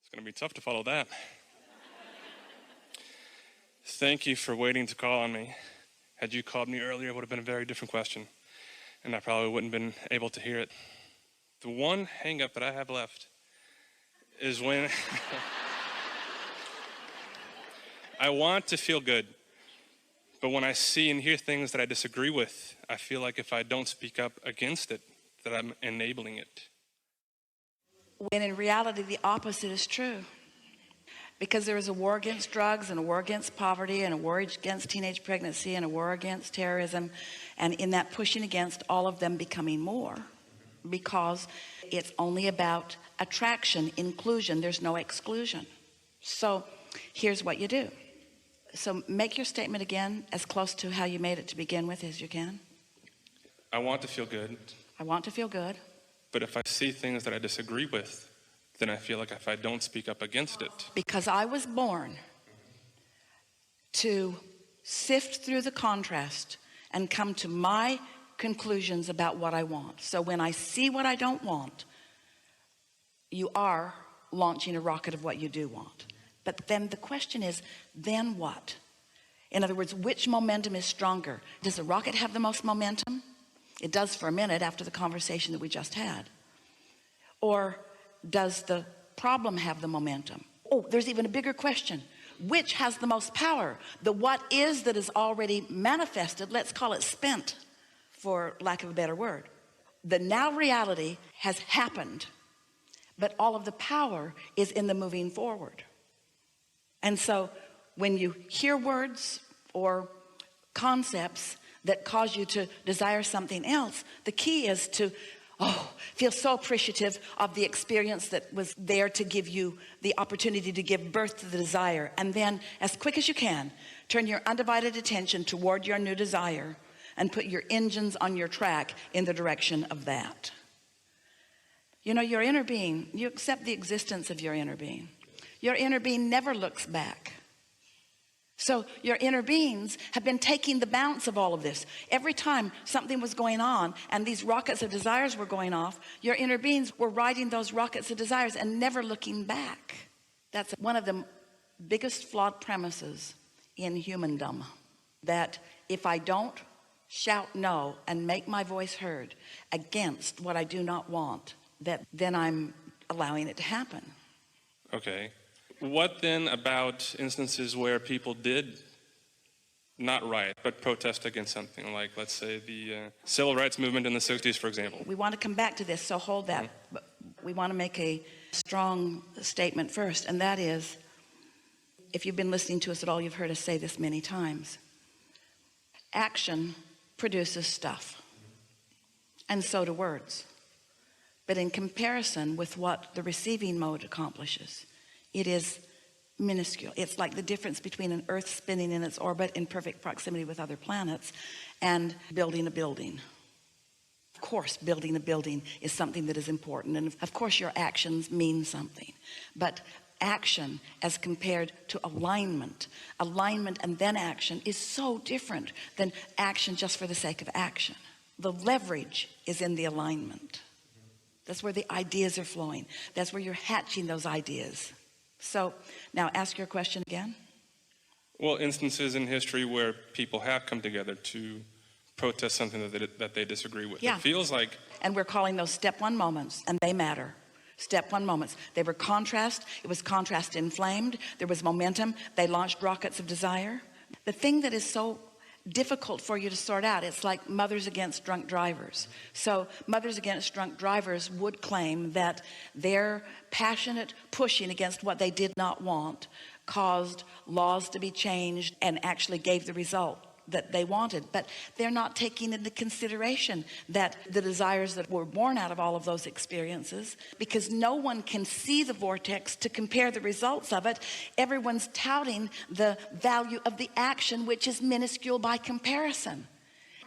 It's going to be tough to follow that. Thank you for waiting to call on me. Had you called me earlier, it would have been a very different question, and I probably wouldn't have been able to hear it. The one hang-up that I have left is when I want to feel good, but when I see and hear things that I disagree with, I feel like if I don't speak up against it, that I'm enabling it. When in reality, the opposite is true. Because there is a war against drugs and a war against poverty and a war against teenage pregnancy and a war against terrorism. And in that pushing against, all of them becoming more. Because it's only about attraction, inclusion. There's no exclusion. So here's what you do. So make your statement again as close to how you made it to begin with as you can. I want to feel good. I want to feel good. But if I see things that I disagree with, then I feel like if I don't speak up against it. Because I was born to sift through the contrast and come to my conclusions about what I want. So when I see what I don't want, you are launching a rocket of what you do want. But then the question is, then what? In other words, which momentum is stronger? Does the rocket have the most momentum? It does for a minute after the conversation that we just had. Or does the problem have the momentum? Oh, there's even a bigger question. Which has the most power? The what is that is already manifested, let's call it spent, for lack of a better word. The now reality has happened, but all of the power is in the moving forward. And so when you hear words or concepts that cause you to desire something else, the key is to feel so appreciative of the experience that was there to give you the opportunity to give birth to the desire. And then as quick as you can, turn your undivided attention toward your new desire and put your engines on your track in the direction of that. You know, your inner being, you accept the existence of your inner being. Your inner being never looks back. So your inner beings have been taking the bounce of all of this. Every time something was going on and these rockets of desires were going off, your inner beings were riding those rockets of desires and never looking back. That's one of the biggest flawed premises in humandom. That if I don't shout no and make my voice heard against what I do not want, that then I'm allowing it to happen. Okay. What then about instances where people did not riot, but protest against something, like, let's say, the civil rights movement in the 60s, for example? We want to come back to this, so hold that. But we want to make a strong statement first, and that is, if you've been listening to us at all, you've heard us say this many times. Action produces stuff, and so do words. But in comparison with what the receiving mode accomplishes, it is minuscule. It's like the difference between an Earth spinning in its orbit in perfect proximity with other planets and building a building. Of course, building a building is something that is important. And of course, your actions mean something. But action as compared to alignment and then action is so different than action just for the sake of action. The leverage is in the alignment. That's where the ideas are flowing. That's where you're hatching those ideas. So now ask your question again. Well, instances in history where people have come together to protest something that they disagree with. Yeah. It feels like... And we're calling those step one moments, and they matter. Step one moments. They were contrast. It was contrast inflamed. There was momentum. They launched rockets of desire. The thing that is so difficult for you to sort out, it's like mothers against drunk drivers. So mothers against drunk drivers would claim that their passionate pushing against what they did not want caused laws to be changed and actually gave the result that they wanted. But they're not taking into consideration that the desires that were born out of all of those experiences, because no one can see the vortex to compare the results of it. Everyone's touting the value of the action, which is minuscule by comparison.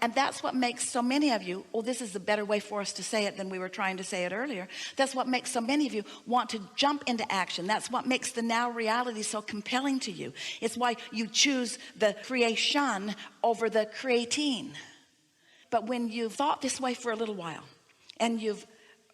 And that's what makes so many of you, this is a better way for us to say it than we were trying to say it earlier. That's what makes so many of you want to jump into action. That's what makes the now reality so compelling to you. It's why you choose the creation over the creating. But when you've thought this way for a little while and you've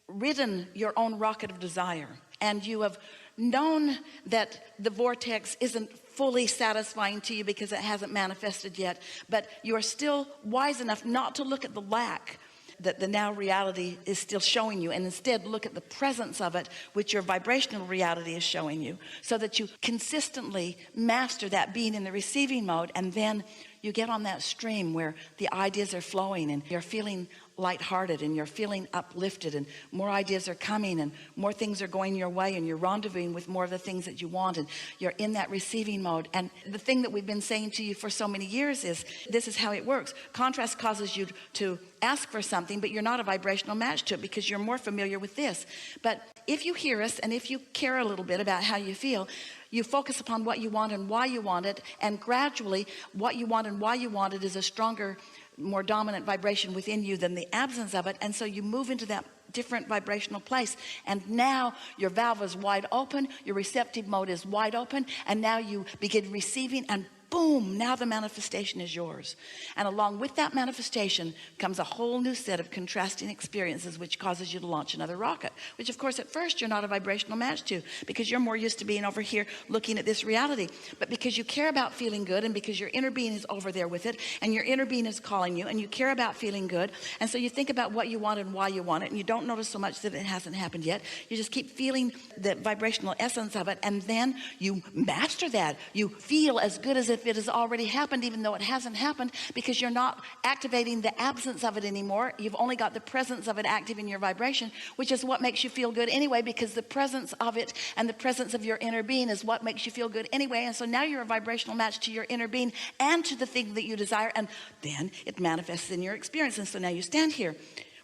ridden your own rocket of desire and you have known that the vortex isn't fully satisfying to you because it hasn't manifested yet, but you are still wise enough not to look at the lack that the now reality is still showing you, and instead look at the presence of it, which your vibrational reality is showing you, so that you consistently master that being in the receiving mode. And then you get on that stream where the ideas are flowing and you're feeling lighthearted and you're feeling uplifted, and more ideas are coming and more things are going your way, and you're rendezvousing with more of the things that you want, and you're in that receiving mode. And the thing that we've been saying to you for so many years is, this is how it works. Contrast causes you to ask for something, but you're not a vibrational match to it because you're more familiar with this. But if you hear us, and if you care a little bit about how you feel, you focus upon what you want and why you want it, and gradually what you want and why you want it is a stronger, more dominant vibration within you than the absence of it. And so you move into that different vibrational place, and now your valve is wide open, your receptive mode is wide open, and now you begin receiving, and boom, now the manifestation is yours. And along with that manifestation comes a whole new set of contrasting experiences, which causes you to launch another rocket, which of course at first you're not a vibrational match to, because you're more used to being over here looking at this reality. But because you care about feeling good, and because your inner being is over there with it, and your inner being is calling you, and you care about feeling good, and so you think about what you want and why you want it, and you don't notice so much that it hasn't happened yet. You just keep feeling the vibrational essence of it, and then you master that. You feel as good as if it has already happened, even though it hasn't happened, because you're not activating the absence of it anymore. You've only got the presence of it active in your vibration, which is what makes you feel good anyway, because the presence of it and the presence of your inner being is what makes you feel good anyway. And so now you're a vibrational match to your inner being and to the thing that you desire, and then it manifests in your experience. And so now you stand here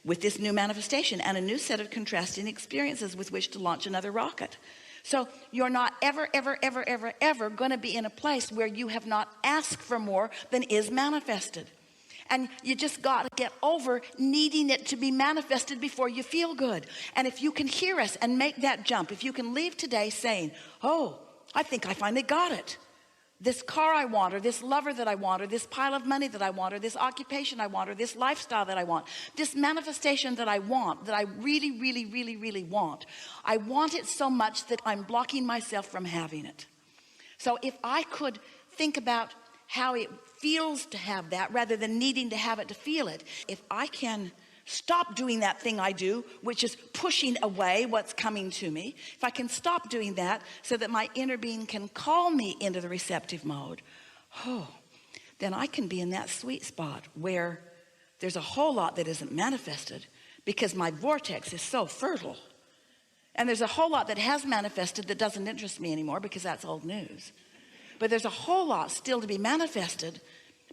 with this new manifestation and a new set of contrasting experiences with which to launch another rocket. So you're not ever going to be in a place where you have not asked for more than is manifested. And you just got to get over needing it to be manifested before you feel good. And if you can hear us and make that jump, if you can leave today saying, oh, I think I finally got it. This car I want, or this lover that I want, or this pile of money that I want, or this occupation I want, or this lifestyle that I want, this manifestation that I want, that I really want. I want it so much that I'm blocking myself from having it. So if I could think about how it feels to have that rather than needing to have it to feel it, if I can stop doing that thing I do, which is pushing away what's coming to me, if I can stop doing that so that my inner being can call me into the receptive mode, then I can be in that sweet spot where there's a whole lot that isn't manifested because my vortex is so fertile. And there's a whole lot that has manifested that doesn't interest me anymore because that's old news. But there's a whole lot still to be manifested.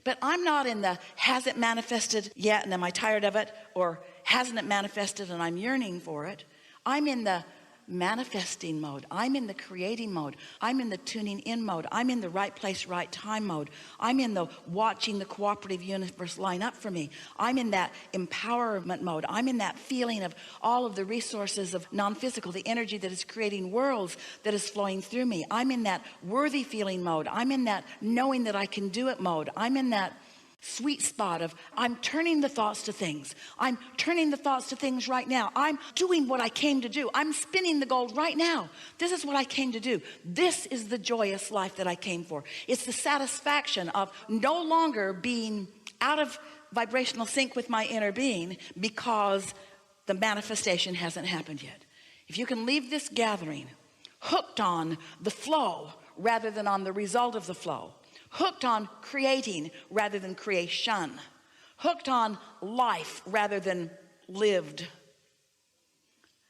But I'm not in the hasn't manifested yet and am I tired of it, or hasn't it manifested and I'm yearning for it. I'm in the manifesting mode. I'm in the creating mode. I'm in the tuning in mode. I'm in the right place, right time mode. I'm in the watching the cooperative universe line up for me. I'm in that empowerment mode. I'm in that feeling of all of the resources of non-physical, the energy that is creating worlds that is flowing through me. I'm in that worthy feeling mode. I'm in that knowing that I can do it mode. I'm in that sweet spot of I'm turning the thoughts to things. I'm turning the thoughts to things right now. I'm doing what I came to do. I'm spinning the gold right now. This is what I came to do. This is the joyous life that I came for. It's the satisfaction of no longer being out of vibrational sync with my inner being because the manifestation hasn't happened yet. If you can leave this gathering hooked on the flow rather than on the result of the flow, hooked on creating rather than creation, hooked on life rather than lived,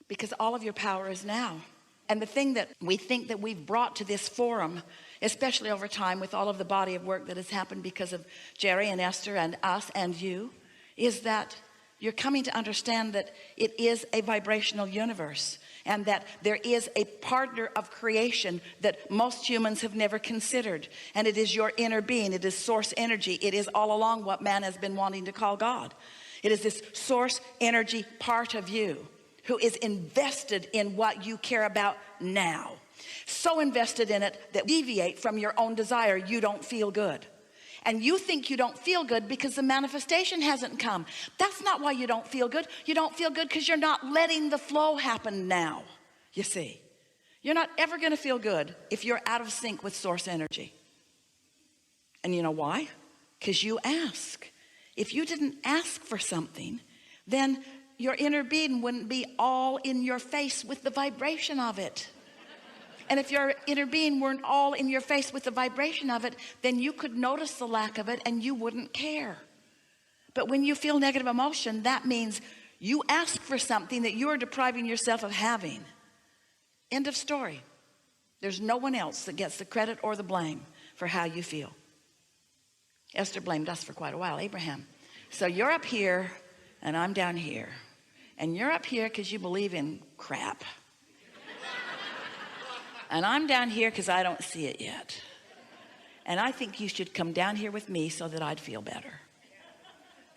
because all of your power is now. And the thing that we think that we've brought to this forum, especially over time with all of the body of work that has happened because of Jerry and Esther and us and you, is that you're coming to understand that it is a vibrational universe, and that there is a partner of creation that most humans have never considered. And it is your inner being. It is source energy. It is all along what man has been wanting to call God. It is this source energy part of you who is invested in what you care about now. So invested in it that deviate from your own desire, you don't feel good. And you think you don't feel good because the manifestation hasn't come. That's not why you don't feel good. You don't feel good because you're not letting the flow happen now, you see. You're not ever going to feel good if you're out of sync with source energy. And you know why? Because you ask. If you didn't ask for something, then your inner being wouldn't be all in your face with the vibration of it. And if your inner being weren't all in your face with the vibration of it, then you could notice the lack of it and you wouldn't care. But when you feel negative emotion, that means you ask for something that you are depriving yourself of having. End of story. There's no one else that gets the credit or the blame for how you feel. Esther blamed us for quite a while, Abraham. So you're up here and I'm down here. And you're up here because you believe in crap. And I'm down here because I don't see it yet. And I think you should come down here with me so that I'd feel better.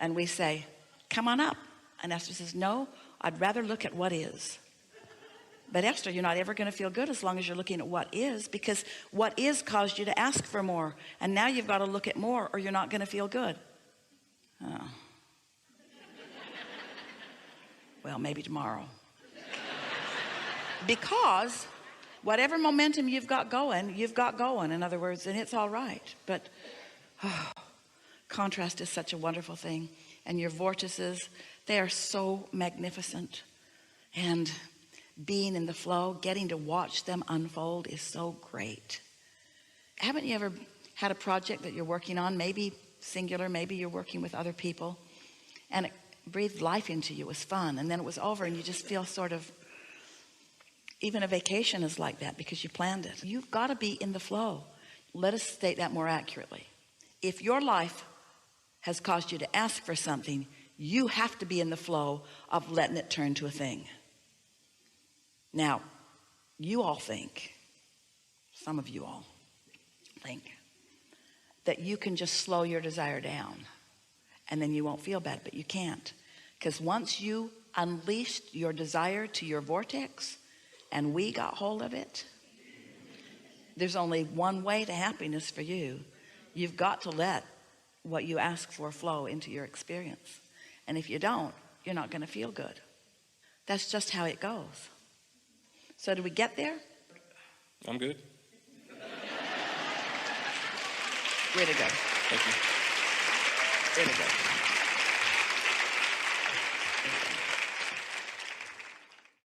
And we say, come on up. And Esther says, no, I'd rather look at what is. But Esther, you're not ever going to feel good as long as you're looking at what is, because what is caused you to ask for more. And now you've got to look at more or you're not going to feel good. Oh. Well, maybe tomorrow. Because whatever momentum you've got going, in other words, and it's all right. But contrast is such a wonderful thing. And your vortices, they are so magnificent. And being in the flow, getting to watch them unfold is so great. Haven't you ever had a project that you're working on, maybe singular, maybe you're working with other people, and it breathed life into you, it was fun, and then it was over and you just feel sort of, even a vacation is like that because you planned it. You've got to be in the flow. Let us state that more accurately. If your life has caused you to ask for something, you have to be in the flow of letting it turn to a thing. Now, you all think, some of you all think, that you can just slow your desire down and then you won't feel bad, but you can't. Because once you unleashed your desire to your vortex and we got hold of it, there's only one way to happiness for you. You've got to let what you ask for flow into your experience. And if you don't, you're not going to feel good. That's just how it goes. So did we get there? I'm good. Way to go. Thank you. Way to go.